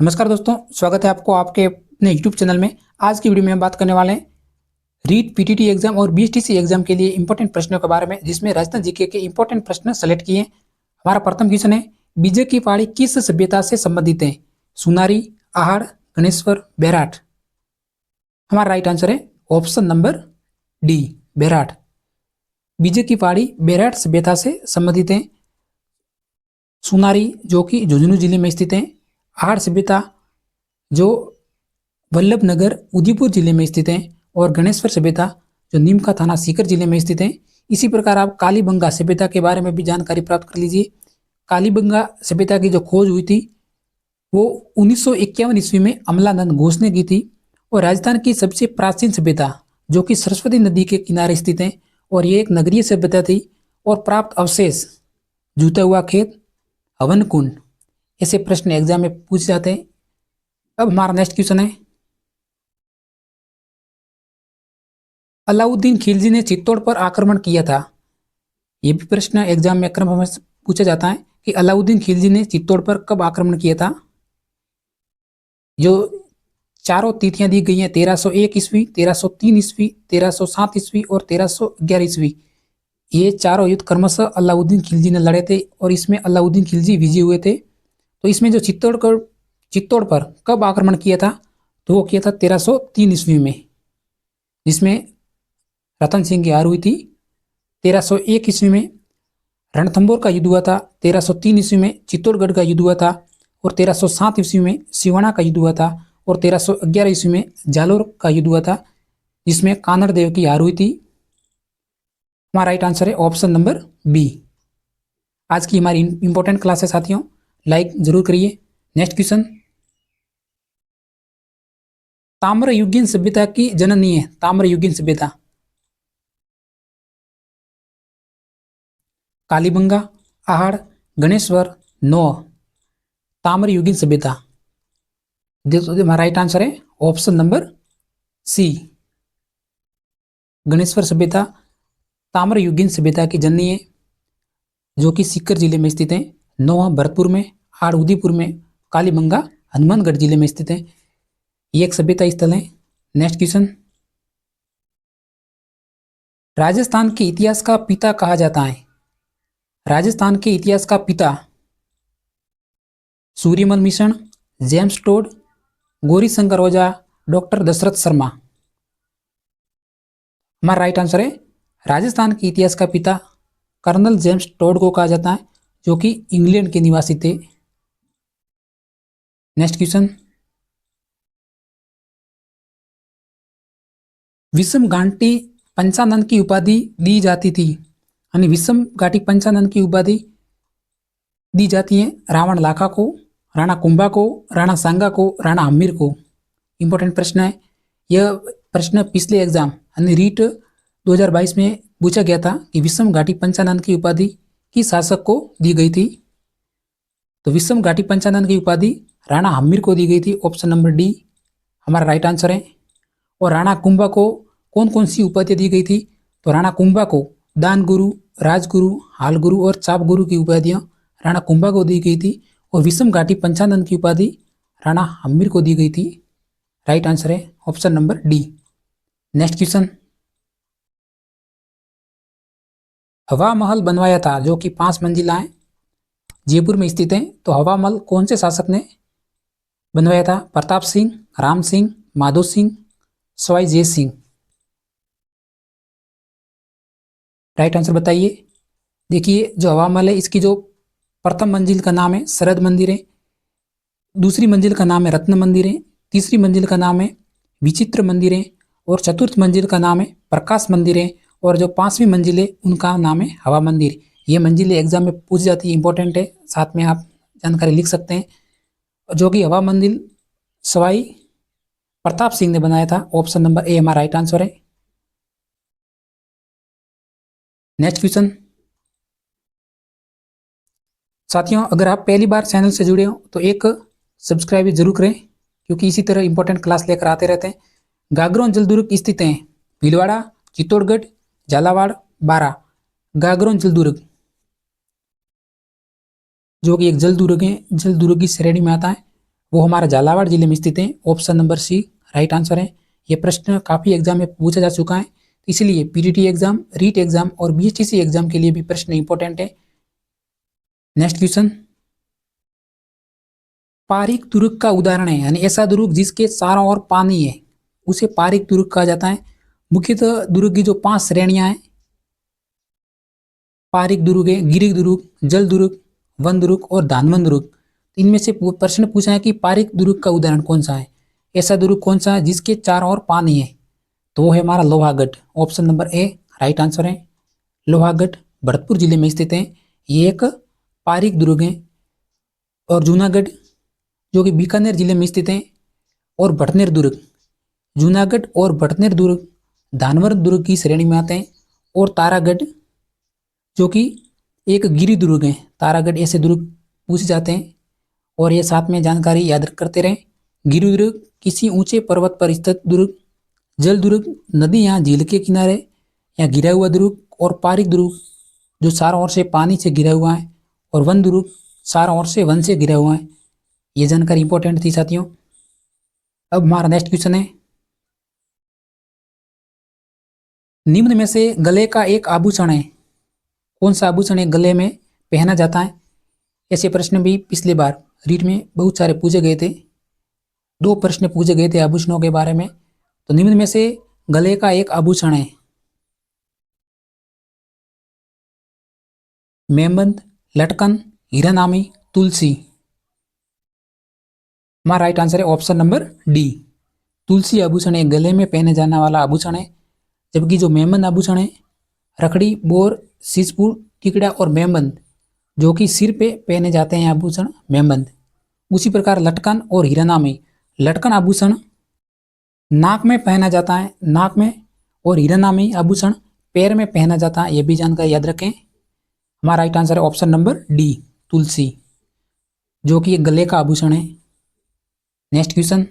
नमस्कार दोस्तों, स्वागत है आपको आपके अपने यूट्यूब चैनल में। आज की वीडियो में हम बात करने वाले हैं रीट पीटीटी एग्जाम और बीएसटीसी एग्जाम के लिए इंपॉर्टेंट प्रश्नों के बारे में, जिसमें राजस्थान जीके के इंपॉर्टेंट प्रश्न सेलेक्ट किए। हमारा प्रथम क्वेश्चन है, बीजे की पहाड़ी किस सभ्यता से संबंधित है? सुनारी, आहड़, गणेश्वर, बेराट। हमारा राइट आंसर है ऑप्शन नंबर डी, बेराट। बीजे की पहाड़ी बेराट सभ्यता से संबंधित है। सुनारी जो कि झुंझुनू जिले में स्थित है। आहड़ सभ्यता जो वल्लभ नगर उदयपुर जिले में स्थित है। और गणेश्वर सभ्यता जो नीमका थाना सीकर जिले में स्थित है। इसी प्रकार आप कालीबंगा सभ्यता के बारे में भी जानकारी प्राप्त कर लीजिए। कालीबंगा सभ्यता की जो खोज हुई थी वो 1951 ईस्वी में अमलानंद घोष ने की थी। और राजस्थान की सबसे प्राचीन सभ्यता जो कि सरस्वती नदी के किनारे स्थित है, और ये एक नगरीय सभ्यता थी। और प्राप्त अवशेष, जूता हुआ खेत, हवन कुंड, ऐसे प्रश्न एग्जाम में पूछ जाते हैं। अब हमारा नेक्स्ट क्वेश्चन है, अलाउद्दीन खिलजी ने चित्तौड़ पर आक्रमण किया था। यह भी प्रश्न एग्जाम में क्रम में पूछा जाता है कि अलाउद्दीन खिलजी ने चित्तौड़ पर कब आक्रमण किया था। जो चारों तिथियां दी गई हैं, 1301 ईस्वी, 1303 ईस्वी, 1307 ईस्वी और 1311 ईस्वी। ये चारों युद्ध क्रमशः अलाउद्दीन खिलजी ने लड़े थे और इसमें अलाउद्दीन खिलजी विजयी हुए थे। तो इसमें जो चित्तौड़ पर कब आक्रमण किया था, तो वो किया था 1303 ईस्वी में, जिसमें रतन सिंह की हार हुई थी। 1301 ईस्वी में रणथंभौर का युद्ध हुआ था। 1303 ईस्वी में चित्तौड़गढ़ का युद्ध हुआ था। और 1307 ईस्वी में सिवाना का युद्ध हुआ था। और 1311 ईस्वी में जालोर का युद्ध हुआ था, जिसमें कानड़ देव की हार हुई थी। हमारा राइट आंसर है ऑप्शन नंबर बी। आज की हमारी इंपॉर्टेंट क्लास है साथियों, लाइक जरूर करिए। नेक्स्ट क्वेश्चन, ताम्रयुगीन सभ्यता की जननी है। ताम्रयुगीन सभ्यता, कालीबंगा, आहड़, गणेश्वर, नौह। ताम्रयुगीन सभ्यता, हमारा राइट आंसर है ऑप्शन नंबर सी, गणेश्वर सभ्यता ताम्रयुगीन सभ्यता की जननी है, जो कि सीकर जिले में स्थित है। नौह भरतपुर में, आहड़ उदयपुर में, कालीबंगा हनुमानगढ़ जिले में स्थित है। ये एक सभ्यता स्थल है। नेक्स्ट क्वेश्चन, राजस्थान के इतिहास का पिता कहा जाता है। राजस्थान के इतिहास का पिता, Suryamal Mishran, James Tod, Gaurishankar Ojha, doctor Dashrath Sharma. हमारा राइट आंसर है राजस्थान के इतिहास का पिता कर्नल जेम्स टोड को कहा जाता है, जो कि इंग्लैंड के निवासी थे। नेक्स्ट क्वेश्चन, विषम घाटी पंचानन की उपाधि दी जाती थी, यानी विषम घाटी पंचानन की उपाधि दी जाती है रावण लाखा को, राणा कुंभा को, राणा सांगा को, राणा हम्मीर को। इंपॉर्टेंट प्रश्न है। यह प्रश्न पिछले एग्जाम यानी रीट 2022 में पूछा गया था कि विषम घाटी पंचानन की उपाधि किस शासक को दी गई थी। तो विषम घाटी पंचानन की उपाधि राणा हम्मीर को दी गई थी। ऑप्शन नंबर डी हमारा राइट आंसर है। और राणा कुंभा को कौन कौन सी उपाधि दी गई थी? तो राणा कुंभा को दान गुरु, राजगुरु, हाल गुरु और चाप गुरु की उपाधियां राणा कुंभा को दी गई थी। और विषम घाटी पंचानन की उपाधि राणा हम्मीर को दी गई थी। राइट आंसर है option number D. Next question, हवा महल बनवाया था जो कि 5 मंजिला है, जयपुर में स्थित है। तो हवा महल कौन से शासक ने बनवाया था? प्रताप सिंह, राम सिंह, माधो सिंह, सवाई जय सिंह। राइट आंसर बताइए। देखिए, जो हवा महल है इसकी जो प्रथम मंजिल का नाम है शरद मंदिर है, दूसरी मंजिल का नाम है रत्न मंदिर है, तीसरी मंजिल का नाम है विचित्र मंदिर है, और चतुर्थ मंजिल का नाम है प्रकाश मंदिर है, और जो 5वीं मंजिल है उनका नाम है हवा मंदिर। ये मंजिलें एग्जाम में पूछ जाती है, इंपॉर्टेंट है, साथ में आप जानकारी लिख सकते हैं। जो कि हवा मंदिर सवाई प्रताप सिंह ने बनाया था। ऑप्शन नंबर ए हमारा राइट आंसर है। नेक्स्ट क्वेश्चन, साथियों अगर आप पहली बार चैनल से जुड़े हो तो एक सब्सक्राइब जरूर करें, क्योंकि इसी तरह इंपॉर्टेंट क्लास लेकर आते रहते हैं। गागरोन जलदुर्ग स्थित हैं भीलवाड़ा, चित्तौड़गढ़, झालावाड़, बारा। गागरोन जलदुर्ग जो कि एक जलदुर्ग है, जलदुर्ग की श्रेणी में आता है, वो हमारा झालावाड़ जिले में स्थित है। Option number C right answer है। ये प्रश्न काफी एग्जाम में पूछा जा चुका है, इसलिए पीटीटी एग्जाम, रीट एग्जाम और बीएचटीसी एग्जाम के लिए भी प्रश्न इंपॉर्टेंट है। नेक्स्ट क्वेश्चन, पारीक दुर्ग का उदाहरण है, यानी ऐसा दुर्ग जिसके चारों ओर पानी है उसे पारीक दुर्ग कहा जाता है। मुख्यतः दुर्ग की जो 5 श्रेणियां हैं, पारीक दुर्ग है, गिरिक दुर्ग, जल दुर्ग, वन दुर्ग और धानवन दुर्ग। इनमें से प्रश्न पूछा है कि पारीक दुर्ग का उदाहरण कौन सा है, ऐसा दुर्ग कौन सा है जिसके चारों ओर पानी है, तो वो है हमारा Lohagarh. Option number A right answer है। लोहागढ़ भरतपुर जिले में स्थित है, ये एक पारीक दुर्ग है। और जूनागढ़ जो कि बीकानेर जिले में स्थित है, और भटनेर दुर्ग, जूनागढ़ और भटनेर दुर्ग धानवर दुर्ग की श्रेणी में आते हैं। और तारागढ़ जो कि एक गिरी दुर्ग है, तारागढ़ ऐसे दुर्ग पूछे जाते हैं। और ये साथ में जानकारी याद करते रहें। गिरी दुर्ग किसी ऊंचे पर्वत पर स्थित दुर्ग, जल दुर्ग नदी या झील के किनारे या गिरा हुआ दुर्ग, और पारिक दुर्ग जो चारों ओर से पानी से घिरा हुआ है, और वन दुर्ग चारों ओर से वन से घिरा हुआ है। ये जानकारी इंपॉर्टेंट थी साथियों। अब हमारा नेक्स्ट क्वेश्चन है, निम्न में से गले का एक आभूषण है, कौन सा आभूषण है गले में पहना जाता है। ऐसे प्रश्न भी पिछली बार रीट में बहुत सारे पूछे गए थे। 2 प्रश्न पूछे गए थे आभूषणों के बारे में। तो निम्न में से गले का एक आभूषण है, मेमबंद, लटकन, हीरानामी, तुलसी। हमारा राइट आंसर है ऑप्शन नंबर डी, तुलसी आभूषण है गले में पहने जाने वाला आभूषण है। जबकि जो मेमबंद आभूषण है, रखड़ी, बोर, सीसपुर, टिकड़ा और मेमबंद जो कि सिर पे पहने जाते हैं आभूषण मेमबंद। उसी प्रकार लटकन और हीरानामी, लटकन आभूषण नाक में पहना जाता है, नाक में, और हीरानामी आभूषण पैर में पहना जाता है। यह भी जानकारी याद रखें। हमारा राइट आंसर है ऑप्शन नंबर डी, तुलसी, जो कि एक गले का आभूषण है। नेक्स्ट क्वेश्चन,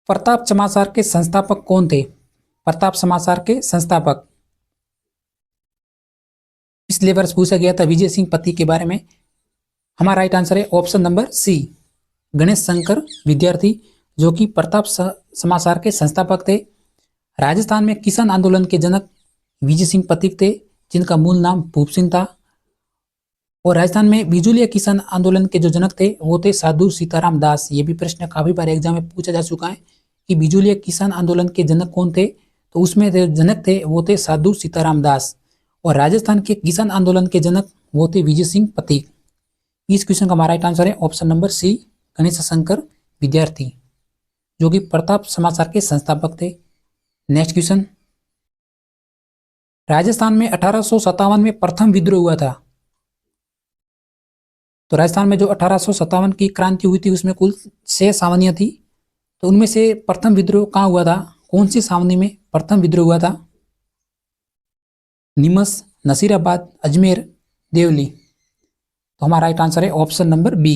प्रताप समाचार के संस्थापक कौन थे। प्रताप समाचार के संस्थापक पिछले वर्ष पूछा गया था विजय सिंह पति के बारे में। हमारा राइट आंसर है option number C, Ganesh Shankar Vidyarthi, जो कि प्रताप समाचार के संस्थापक थे। राजस्थान में किसान आंदोलन के जनक विजय सिंह पथिक थे, जिनका मूल नाम भूप सिंह था। और राजस्थान में बिजुलिया किसान आंदोलन के जो जनक थे वो थे साधु सीताराम दास। ये भी प्रश्न काफी बार एग्जाम में पूछा जा चुका है कि बिजुलिया किसान आंदोलन के जनक कौन थे, तो उसमें जो जनक थे वो थे साधु सीताराम दास। और राजस्थान के किसान आंदोलन के जनक वो थे विजय सिंह पथिक। इस क्वेश्चन का हमारा राइट आंसर है option number C, Ganesh Shankar Vidyarthi, जो कि प्रताप समाचार के संस्थापक थे। नेक्स्ट क्वेश्चन, राजस्थान में 1857 में प्रथम विद्रोह हुआ था। तो राजस्थान में जो 1857 की क्रांति हुई थी उसमें कुल 6 सावनियां थी। तो उनमें से प्रथम विद्रोह कहाँ हुआ था, कौन सी सावनी में प्रथम विद्रोह हुआ था। नीमच, नसीराबाद, अजमेर, देवली। तो हमारा राइट आंसर है ऑप्शन नंबर बी,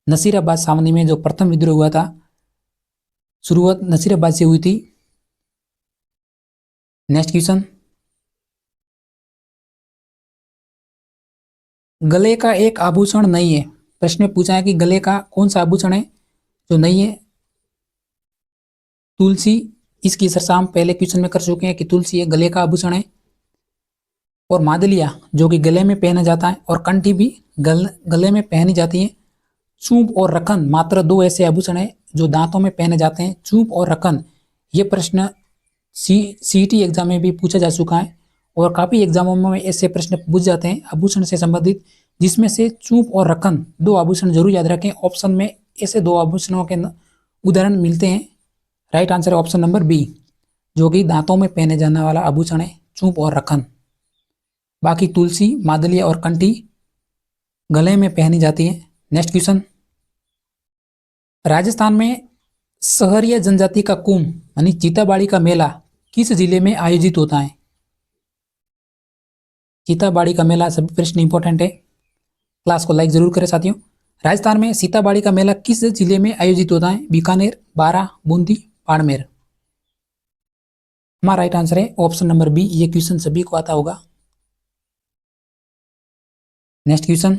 नसीराबाद सावनी में जो प्रथम विद्रोह हुआ था, शुरुआत नसीराबाद से हुई थी। नेक्स्ट क्वेश्चन, गले का एक आभूषण नहीं है। प्रश्न में पूछा है कि गले का कौन सा आभूषण है जो नहीं है। तुलसी, इसकी चर्चा हम पहले क्वेश्चन में कर चुके हैं कि तुलसी एक गले का आभूषण है। और मादलिया जो कि गले में पहना जाता है, और कंठी भी गले में पहनी जाती है। चूप और रखन मात्र 2 ऐसे आभूषण है जो दांतों में पहने जाते हैं, चूप और रखन। ये प्रश्न सीईटी एग्जाम में भी पूछा जा चुका है, और काफी एग्जामों में ऐसे प्रश्न पूछ जाते हैं आभूषण से संबंधित, जिसमें से चूप और रखन 2 आभूषण जरूर याद रखें। ऑप्शन में ऐसे 2 आभूषणों के उदाहरण मिलते हैं। राइट आंसर है ऑप्शन नंबर बी, जो कि दांतों में पहने जाने वाला आभूषण है, चूप और रखन। बाकी तुलसी, मादलिया और कंठी गले में पहनी जाती है। नेक्स्ट क्वेश्चन, राजस्थान में सहरिया जनजाति का कुंभ यानी चीताबाड़ी का मेला किस जिले में आयोजित होता है। सीताबाड़ी का मेला, सभी प्रश्न इंपॉर्टेंट है, क्लास को लाइक जरूर करें साथियों। राजस्थान में सीताबाड़ी का मेला किस जिले में आयोजित होता है। बीकानेर, बारां, बूंदी, बाड़मेर। हमारा राइट आंसर है ऑप्शन नंबर बी, ये क्वेश्चन सभी को आता होगा। नेक्स्ट क्वेश्चन,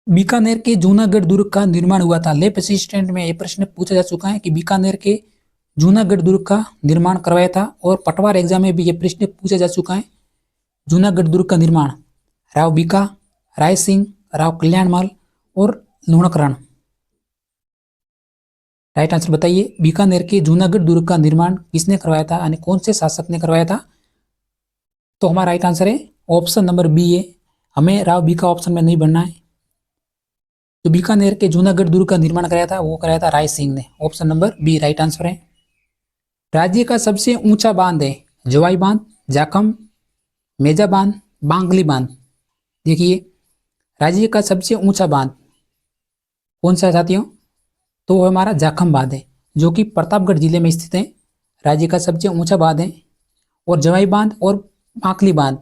बीकानेर के जूनागढ़ दुर्ग का निर्माण हुआ था। लैब असिस्टेंट में यह प्रश्न पूछा जा चुका है कि बीकानेर के जूनागढ़ दुर्ग का निर्माण करवाया था। और पटवार एग्जाम में भी यह प्रश्न पूछा जा चुका है। जूनागढ़ दुर्ग का निर्माण राव बीका, राय सिंह, राव कल्याणमल और लूणकरण। राइट आंसर बताइए। बीकानेर के जूनागढ़ दुर्ग का निर्माण किसने करवाया था, यानी कौन से शासक ने करवाया था? तो हमारा राइट आंसर है ऑप्शन नंबर बी है। हमें राव बीका ऑप्शन में नहीं बनना है। तो बीकानेर के जूनागढ़ दुर्ग का निर्माण कराया था वो कराया था राय सिंह ने। Option number B right answer है। राज्य का सबसे ऊंचा बांध है जवाई बांध, जाखम, मेजा बांध, बांगली बांध। देखिए राज्य का सबसे ऊंचा बांध कौन सा है साथियों? तो वो हमारा जाखम बांध है जो कि प्रतापगढ़ जिले में स्थित है। राज्य का सबसे ऊंचा बांध है। और जवाई बांध और बांकली बांध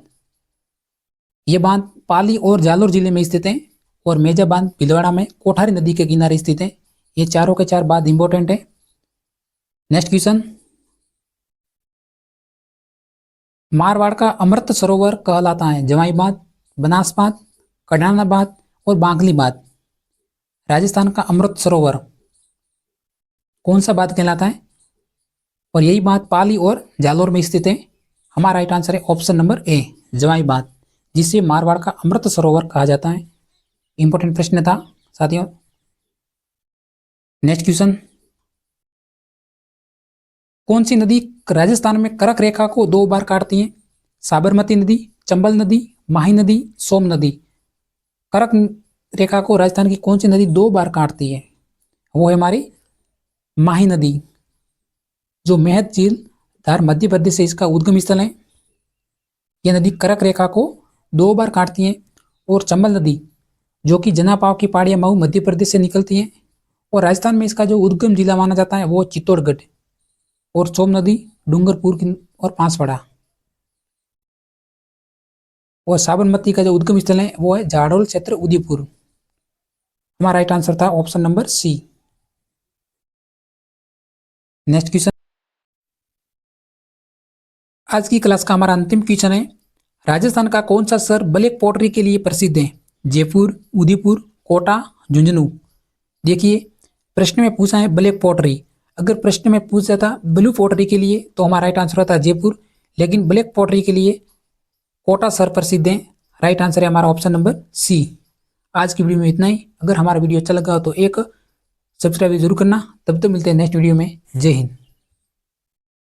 ये बांध पाली और जालोर जिले में स्थित है। और मेजा बांध भीलवाड़ा में कोठारी नदी के किनारे स्थित है। ये चारों के चार बांध इंपॉर्टेंट है। नेक्स्ट क्वेश्चन, मारवाड़ का अमृत सरोवर कहलाता है जवाई बांध, बनास बांध, कडाना बांध और बांगली बांध। राजस्थान का अमृत सरोवर कौन सा बांध कहलाता है? और यही बांध पाली और जालोर में स्थित है। हमारा राइट आंसर है ऑप्शन नंबर ए जवाई बांध, जिसे मारवाड़ का अमृत सरोवर कहा जाता है। इंपॉर्टेंट प्रश्न था साथियों। नेक्स्ट क्वेश्चन, कौन सी नदी राजस्थान में कर्क रेखा को 2 बार काटती है? साबरमती नदी, चंबल नदी, माही नदी, सोम नदी। कर्क रेखा को राजस्थान की कौन सी नदी 2 बार काटती है? वो है हमारी माही नदी, जो मेहत झील धार मध्य प्रदेश से इसका उद्गम स्थल है। यह नदी कर्क रेखा को 2 बार काटती है। और चंबल नदी जो कि जनापाव की पहाड़ियां मऊ मध्य प्रदेश से निकलती है। और राजस्थान में इसका जो उद्गम जिला माना जाता है वो चित्तौड़गढ़। और सोम नदी डूंगरपुर और बांसवाड़ा। और साबरमती का जो उद्गम स्थल है वो है जाडोल क्षेत्र उदयपुर। हमारा राइट आंसर था option number C. Next question, आज की क्लास का हमारा अंतिम क्वेश्चन है, राजस्थान का कौन सा शहर ब्लैक पॉटरी के लिए प्रसिद्ध है? जयपुर, उदयपुर, कोटा, झुंझुनू। देखिए प्रश्न में पूछा है ब्लैक पॉटरी। अगर प्रश्न में पूछा था ब्लू पॉटरी के लिए तो हमारा राइट आंसर होता है जयपुर। लेकिन ब्लैक पॉटरी के लिए कोटा शहर प्रसिद्ध है। राइट आंसर है हमारा ऑप्शन नंबर सी। आज की वीडियो में इतना ही। अगर हमारा वीडियो अच्छा लगा हो तो एक सब्सक्राइब जरूर करना। तब तक मिलते हैं नेक्स्ट वीडियो में। जय हिंद।